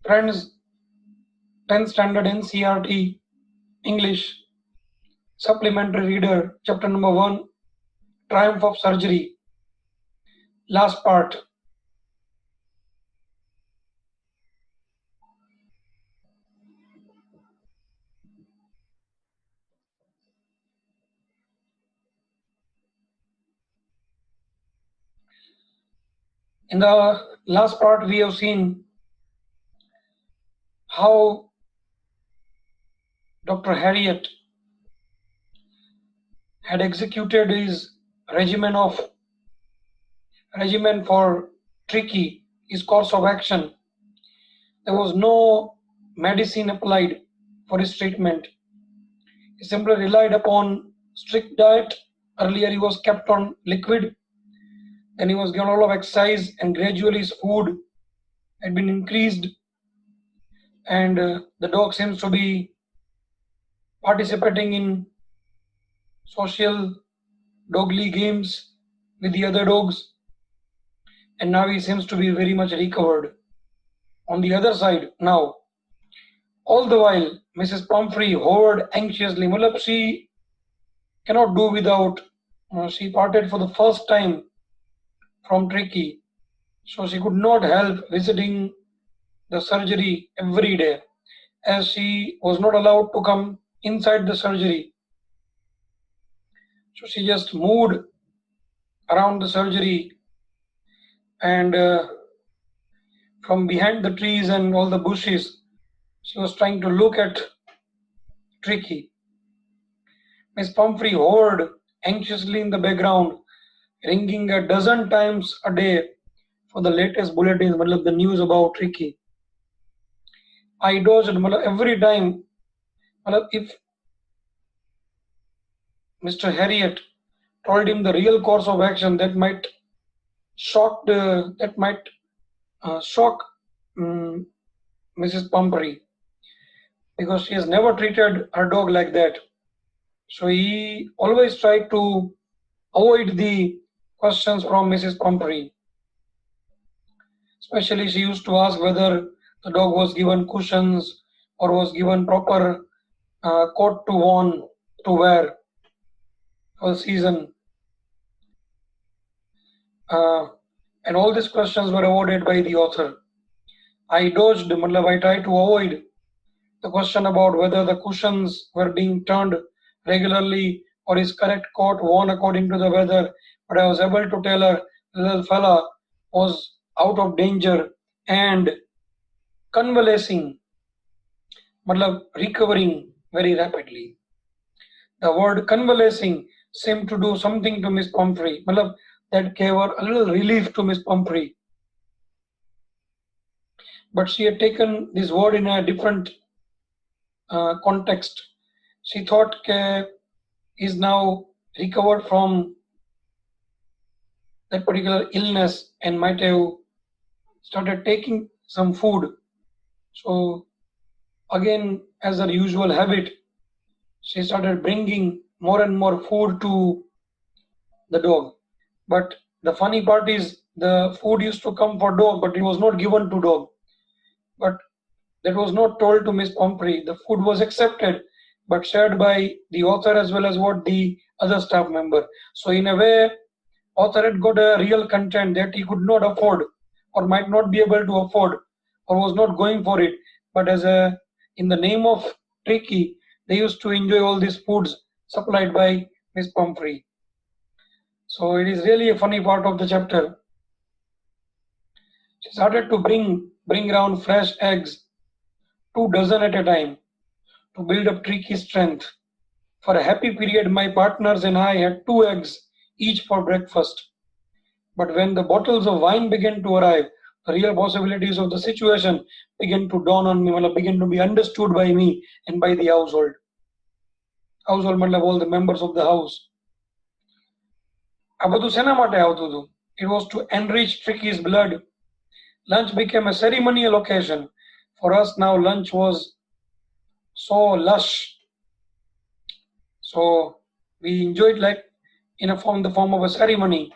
Friends, 10th standard NCERT English supplementary reader, chapter number 1, Triumph of Surgery, last part. In the last part, we have seen how Dr. Harriet had executed his regimen for Tricky, his course of action. There was no medicine applied for his treatment. He simply relied upon strict diet. Earlier he was kept on liquid, then he was given a lot of exercise, and gradually his food had been increased, and the dog seems to be participating in social dogly games with the other dogs, and now he seems to be very much recovered. On the other side now, all the while Mrs. Pumphrey hovered anxiously. Malab, she cannot do without, she parted for the first time from Tricky, so she could not help visiting the surgery every day, as she was not allowed to come inside the surgery. So she just moved around the surgery, and from behind the trees and all the bushes, she was trying to look at Tricky. Miss Pumphrey hovered anxiously in the background, ringing a dozen times a day for the latest bulletins, the news about Tricky. I dodged every time. If Mr. Harriet told him the real course of action, that might shock Mrs. Pumphrey, because she has never treated her dog like that. So he always tried to avoid the questions from Mrs. Pumphrey. Especially she used to ask whether the dog was given cushions or was given proper coat to wear for the season. And all these questions were avoided by the author. I dodged, I tried to avoid the question about whether the cushions were being turned regularly or is correct coat worn according to the weather, but I was able to tell her the little fella was out of danger and convalescing, recovering very rapidly. The word convalescing seemed to do something to Miss Pumphrey. That gave her a little relief to Miss Pumphrey. But she had taken this word in a different context. She thought he's now recovered from that particular illness and might have started taking some food. So again, as her usual habit, she started bringing more and more food to the dog. But the funny part is, the food used to come for dog, but it was not given to dog. But that was not told to Miss Pumphrey. The food was accepted, but shared by the author as well as what the other staff member. So in a way, author had got a real content that he could not afford or might not be able to afford or was not going for it. But in the name of Tricky, they used to enjoy all these foods supplied by Miss Pumphrey. So it is really a funny part of the chapter. She started to bring around fresh eggs, 2 dozen at a time, to build up Tricky's strength. For a happy period, my partners and I had 2 eggs each for breakfast. But when the bottles of wine began to arrive, the real possibilities of the situation began to dawn on me, began to be understood by me and by the household. All the members of the house. It was to enrich Tricky's blood. Lunch became a ceremonial occasion. For us now, lunch was so lush. So we enjoyed like in the form of a ceremony.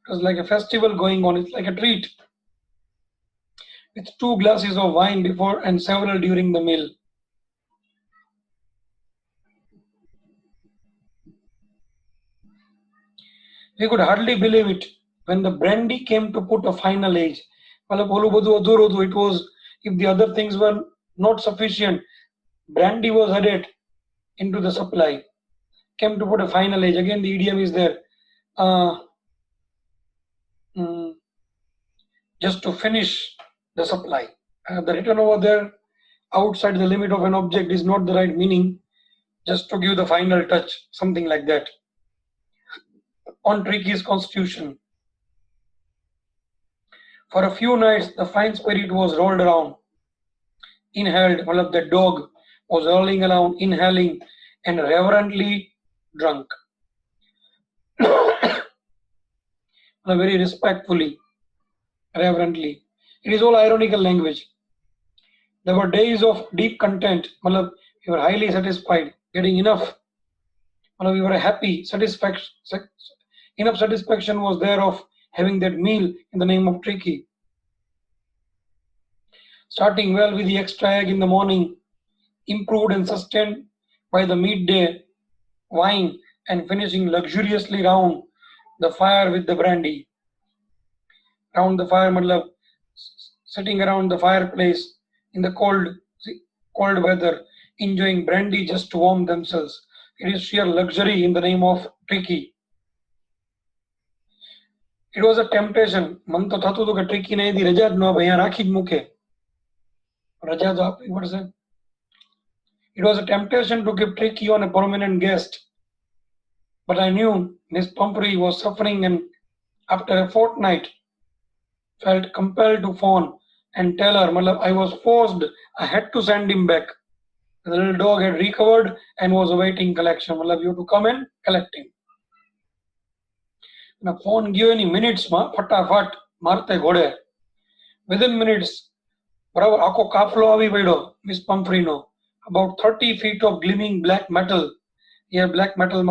It was like a festival going on. It's like a treat. with 2 glasses of wine before and several during the meal. We could hardly believe it when the brandy came to put a final age. मतलब ओलू બધું અધૂરું હતું. It was, if the other things were not sufficient, brandy was added into the supply. Came to put a final age. Again, the idiom is there. Just to finish the supply. The written over there, outside the limit of an object, is not the right meaning. Just to give the final touch, something like that. On Tricky's constitution. For a few nights, the fine spirit was rolled around, inhaled, well, the dog was rolling around, inhaling, and reverently drunk. Very respectfully, reverently. It is all ironical language. There were days of deep content. We were highly satisfied, getting enough. We were happy, enough satisfaction was there of having that meal in the name of Tricky. Starting well with the extra egg in the morning, improved and sustained by the midday wine, and finishing luxuriously round the fire with the brandy. Round the fire, sitting around the fireplace in the cold weather, enjoying brandy just to warm themselves. It is sheer luxury in the name of Tricky. It was a temptation. મન તો થતું હતું કે tricky ને એદી રજા જ ન ભાઈ રાખી જ મૂકે. રજા તો આપવી પડશે. It was a temptation to keep Tricky on a permanent guest. But I knew Miss Pumphrey was suffering, and after a fortnight, felt compelled to phone and tell her, I was forced, I had to send him back. The little dog had recovered and was awaiting collection. You have to come and collect him. Phone ગયો એની મિનિટ્સમાં ફટાફટ મારતે ઘોડે. Within minutes, બરાબર આખો કાફલો આવી પડ્યો miss પમ્ફ્રીનો. About 30 feet of gleaming black metal. Here black metal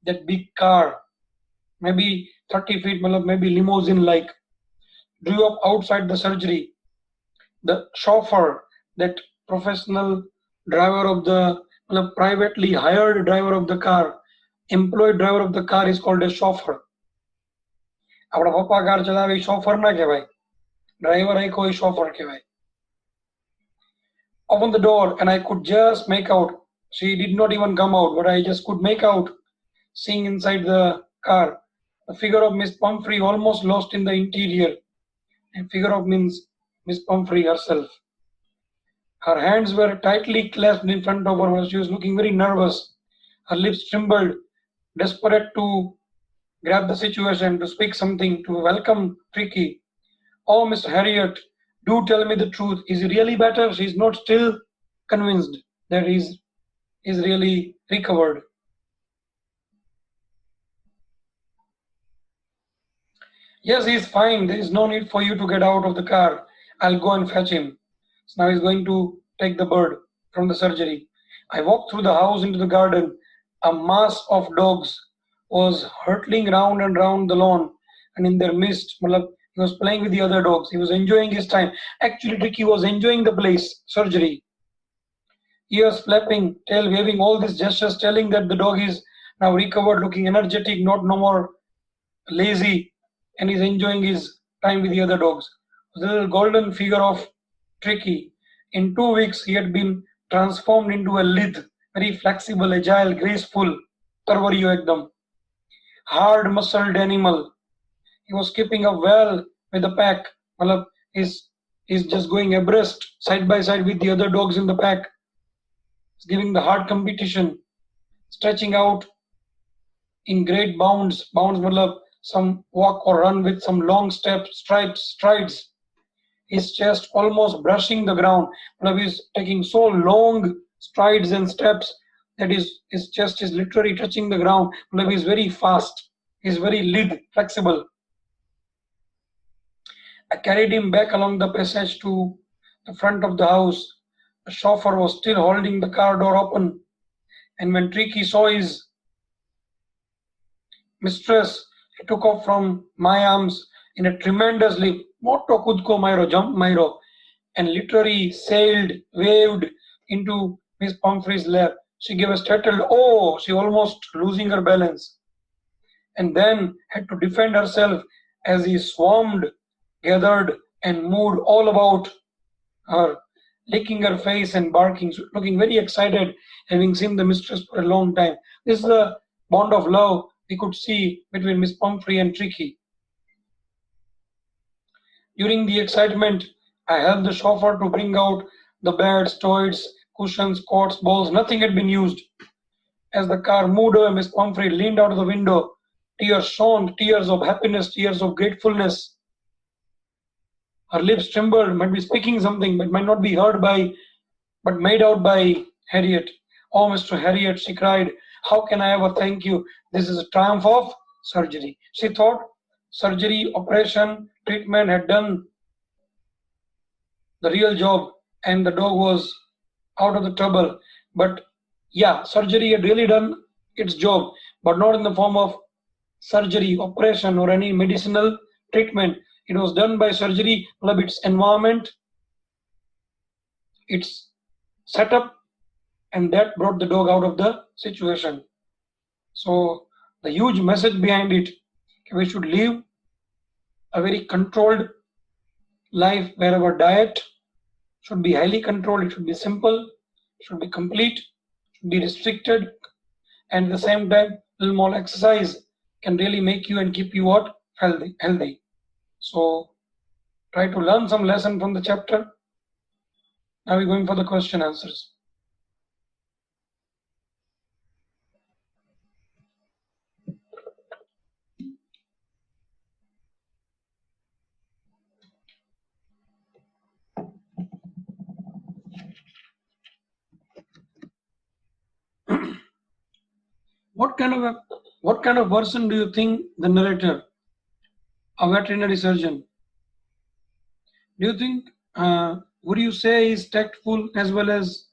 that big car, maybe 30 feet, maybe limousine like, drew up outside the surgery. The chauffeur, that professional driver of the privately hired driver of the car, employed driver of the car, is called a chauffeur. આપણા પપ્પા car ચલાવે chauffeur ના કહેવાય, driver આખો એ chauffeur કહેવાય. Open the door and I could just make out. She did not even come out, but I just could make out, seeing inside the car, the figure of Miss Pumphrey almost lost in the interior. And figure of means Miss Pumphrey herself. Her hands were tightly clasped in front of her. She was looking very nervous. Her lips trembled, desperate to grab the situation, to speak something, to welcome Tricky. Oh, Mr. Harriet, do tell me the truth. Is he really better? She is not still convinced that he is really recovered. Yes, he is fine. There is no need for you to get out of the car. I'll go and fetch him. So now he's going to take the bird from the surgery. I walked through the house into the garden. A mass of dogs was hurtling round and round the lawn, and in their midst, he was playing with the other dogs. He was enjoying his time. Actually, Tricky was enjoying the place, surgery. Ears flapping, tail waving, all these gestures telling that the dog is now recovered, looking energetic, no more lazy, and he's enjoying his time with the other dogs. The little golden figure of Tricky. In 2 weeks, he had been transformed into a lithe, very flexible, agile, graceful, tarvariyo ekdam, hard-muscled animal. He was keeping up well with the pack. He's just going abreast, side by side with the other dogs in the pack. He's giving the hard competition, stretching out in great bounds. Bounds, some walk or run with some long strides. His chest almost brushing the ground. He's taking so long strides and steps that his chest is literally touching the ground. He's very fast. He's very lithe, flexible. I carried him back along the passage to the front of the house. The chauffeur was still holding the car door open, and when Tricky saw his mistress, he took off from my arms in a tremendous leap. Motto kudko mairo, jump mairo. and literally sailed, waved into Miss Pumphrey's lap. She gave a startled, oh, she almost losing her balance, and then had to defend herself as he swarmed, gathered, and moved all about her, licking her face and barking, looking very excited, having seen the mistress for a long time. This is a bond of love we could see between Miss Pumphrey and Tricky. During the excitement, I helped the chauffeur to bring out the beds, toys, cushions, cots, balls. Nothing had been used. As the car moved away, Miss Pumphrey leaned out of the window. Tears shone, tears of happiness, tears of gratefulness. Her lips trembled, might be speaking something, but might not be heard by, but made out by Harriet. Oh, Mr. Harriet, she cried, how can I ever thank you? This is a triumph of surgery. She thought surgery, operation, treatment had done the real job and the dog was out of the trouble. But yeah, surgery had really done its job, but not in the form of surgery, operation, or any medicinal treatment. It was done by surgery, plus its environment, its setup, and that brought the dog out of the situation. So the huge message behind it, we should live a very controlled life where our diet should be highly controlled, it should be simple, it should be complete, it should be restricted, and at the same time, a little more exercise can really make you and keep you what? Healthy. So try to learn some lesson from the chapter. Now we're going for the question answers. What kind of person do you think the narrator, a veterinary surgeon? Do you think would you say is tactful as well as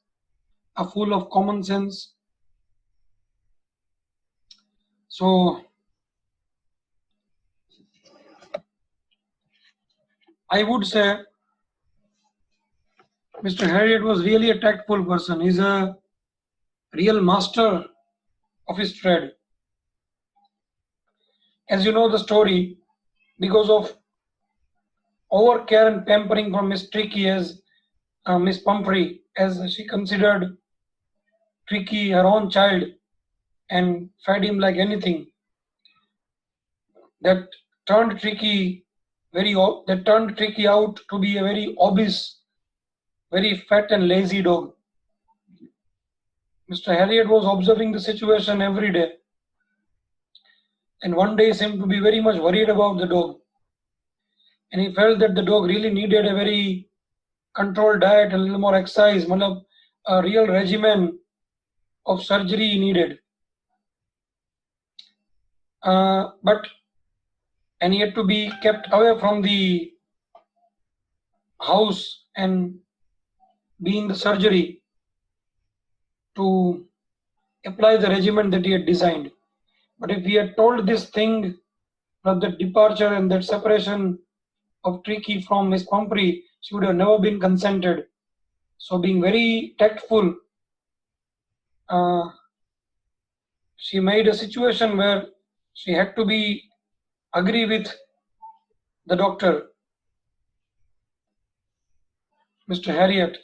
full of common sense? So I would say Mr. Harriet was really a tactful person. He's a real master of his trade. As you know the story, because of over care and pampering from Miss Tricky as Miss Pumphrey, as she considered Tricky her own child and fed him like anything, that turned Tricky out to be a very obese, very fat and lazy dog. Mr. Harriet was observing the situation every day, and one day seemed to be very much worried about the dog, and he felt that the dog really needed a very controlled diet, a little more exercise, a real regimen of surgery needed. And he had to be kept away from the house and be in the surgery to apply the regimen that he had designed. But if he had told this thing, that the departure and that separation of Tricky from Miss Pumphrey, she would have never been consented. So being very tactful, she made a situation where she had to agree with the doctor, Mr. Harriet,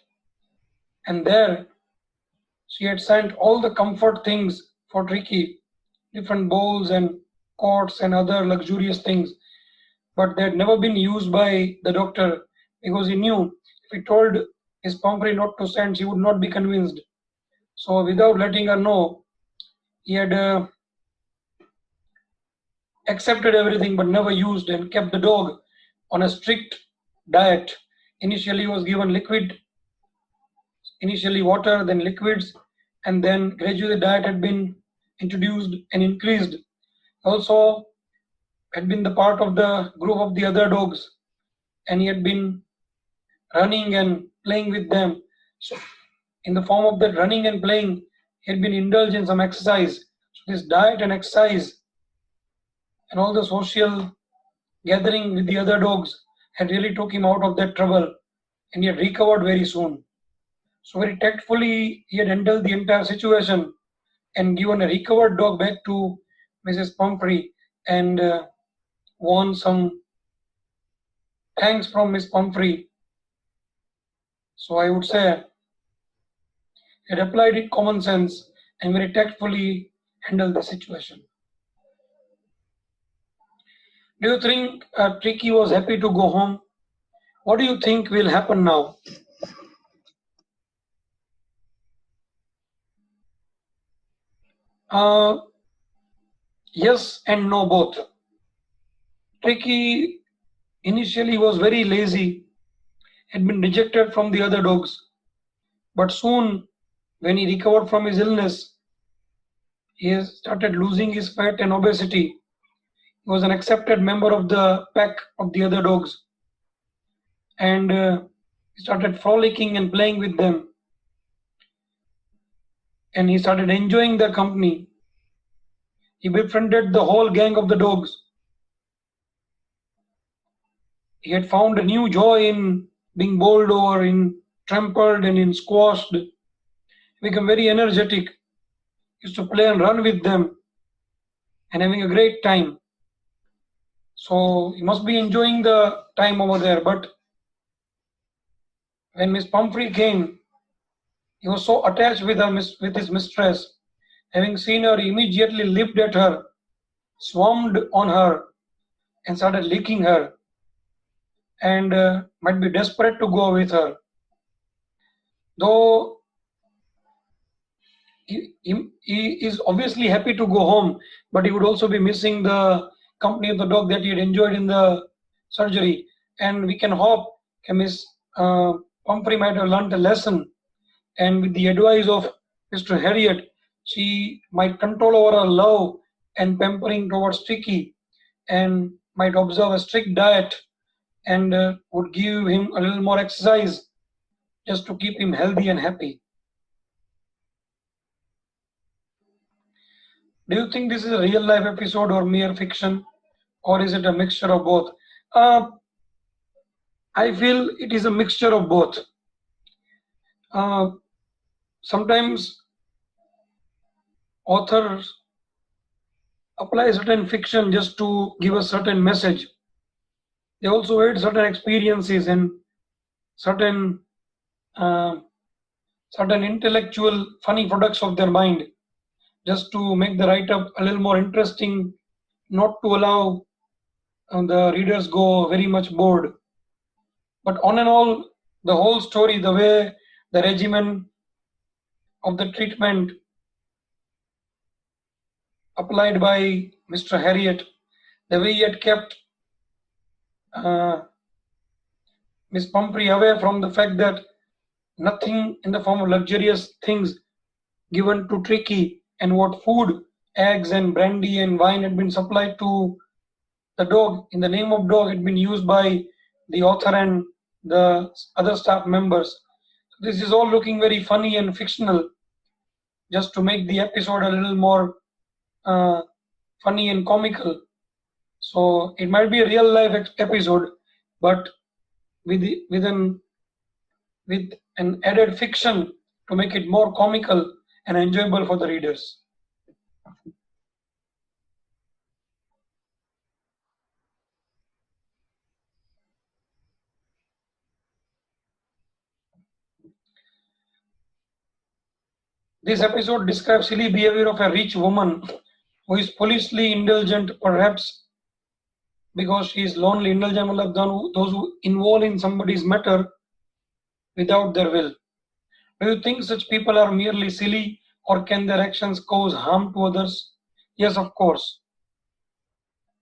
and there she had sent all the comfort things for Tricky, different bowls and cots and other luxurious things, but they had never been used by the doctor because he knew if he told Miss Pumphrey not to send, she would not be convinced. So without letting her know, he had accepted everything but never used and kept the dog on a strict diet. Initially he was given initially water, then liquids, and then gradually the diet had been introduced and increased. Also had been the part of the group of the other dogs, and he had been running and playing with them. So in the form of that running and playing, he had been indulged in some exercise. So this diet and exercise and all the social gathering with the other dogs had really took him out of that trouble, and he had recovered very soon. So very tactfully, he had handled the entire situation and given a recovered dog back to Mrs. Pumphrey and won some thanks from Miss Pumphrey. So I would say he had applied it common sense and very tactfully handled the situation. Do you think Tricky was happy to go home? What do you think will happen now? Uh, yes and no both. Tricky initially was very lazy, had been rejected from the other dogs, but soon when he recovered from his illness, he has started losing his fat and obesity. He was an accepted member of the pack of the other dogs and he started frolicking and playing with them and he started enjoying their company. He befriended the whole gang of the dogs. He had found a new joy in being bowled over, in trampled, and in squashed. He became very energetic. He used to play and run with them and having a great time. So he must be enjoying the time over there. But when Miss Pumphrey came, he was so attached with with his mistress. Having seen her, he immediately leaped at her, swarmed on her, and started licking her, and might be desperate to go with her. Though he is obviously happy to go home, but he would also be missing the company of the dog that he had enjoyed in the surgery. And we can hope Miss Pumphrey might have learned a lesson, and with the advice of Mr. Harriet, she might control over her love and pampering towards Tricky, and might observe a strict diet and would give him a little more exercise just to keep him healthy and happy. Do you think this is a real life episode or mere fiction, or is it a mixture of both? Uh, I feel it is a mixture of both. Uh, Sometimes authors apply certain fiction just to give a certain message. They also add certain experiences and certain uh, certain intellectual funny products of their mind just to make the write-up a little more interesting, not to allow the readers go very much bored. But on and all, the whole story, the way the regimen of the treatment applied by Mr. Harriet, the way he had kept uh, Miss Pumphrey away from the fact that nothing in the form of luxurious things given to Tricky, and what food, eggs and brandy and wine had been supplied to the dog in the name of dog had been used by the author and the other staff members. So this is all looking very funny and fictional just to make the episode a little more uh, funny and comical. So it might be a real life episode, but with an added fiction to make it more comical and enjoyable for the readers. This episode describes silly behavior of a rich woman who is foolishly indulgent, perhaps because she is lonely. Indulgent means those who involve in somebody's matter without their will. Do you think such people are merely silly, or can their actions cause harm to others? Yes, of course.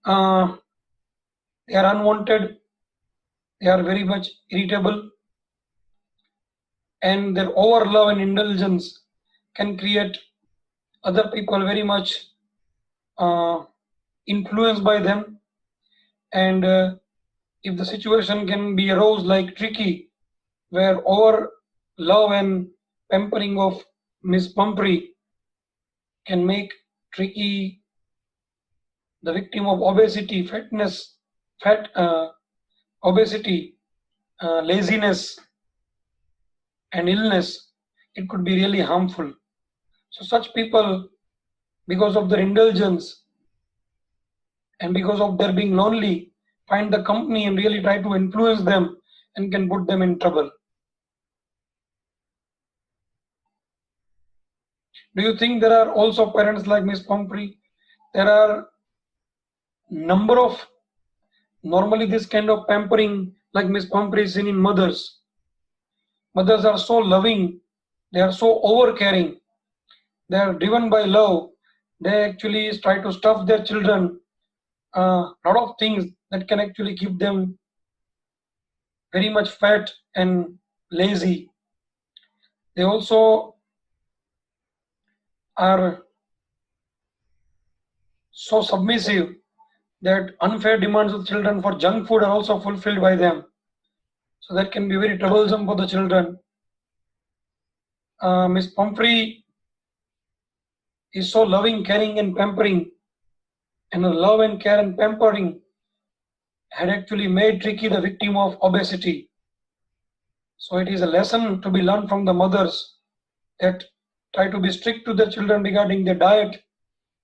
Uh, they are unwanted, they are very much irritable, and their over love and indulgence can create other people very much uh, influenced by them. And if the situation can be arose like Tricky, where over love and pampering of Miss Pumphrey can make Tricky the victim of obesity, fatness, fat, obesity, laziness. and illness, it could be really harmful. So such people, because of their indulgence and because of their being lonely, find the company and really try to influence them and can put them in trouble. Do you think there are also parents like Miss Pumphrey? There are number of normally this kind of pampering like Miss Pumphrey is seen in mothers. Mothers are so loving, they are so over caring, they are driven by love. They actually try to stuff their children a lot of things that can actually keep them very much fat and lazy. They also are so submissive that unfair demands of children for junk food are also fulfilled by them. So that can be very troublesome for the children. Miss Pumphrey is so loving, caring, and pampering, and her love and care and pampering had actually made Tricky the victim of obesity. So it is a lesson to be learned from the mothers that try to be strict to their children regarding their diet,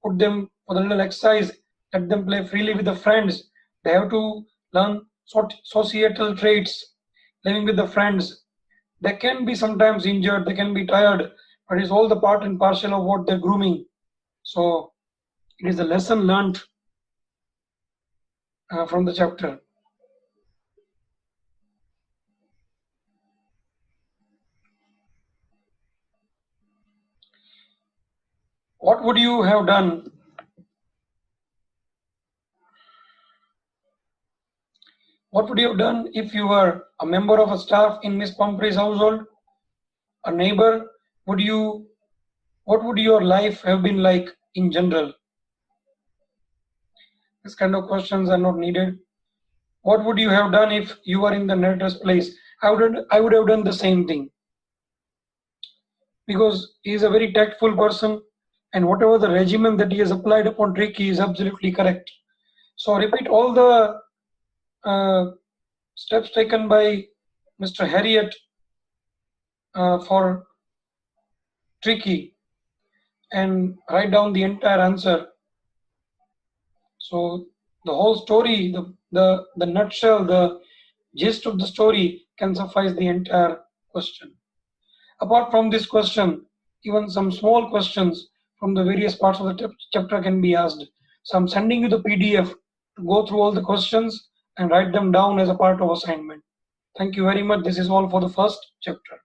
put them for the little exercise, let them play freely with the friends. They have to learn societal traits, living with the friends. They can be sometimes injured, they can be tired, but it's all the part and parcel of what they're grooming. So it is a lesson learned from the chapter. What would you have done? What would you have done if you were a member of a staff in Miss Pumphrey's household, a neighbor? What would your life have been like in general? This kind of questions are not needed. What would you have done if you were in the narrator's place? I would have done the same thing, because he is a very tactful person, and whatever the regimen that he has applied upon Tricky is absolutely correct. So repeat all the steps taken by Mr. Harriet for Tricky and write down the entire answer. So the whole story, the nutshell, the gist of the story can suffice the entire question. Apart from this question, even some small questions from the various parts of the chapter can be asked. So I'm sending you the PDF to go through all the questions and write them down as a part of assignment. Thank you very much. This is all for the first chapter.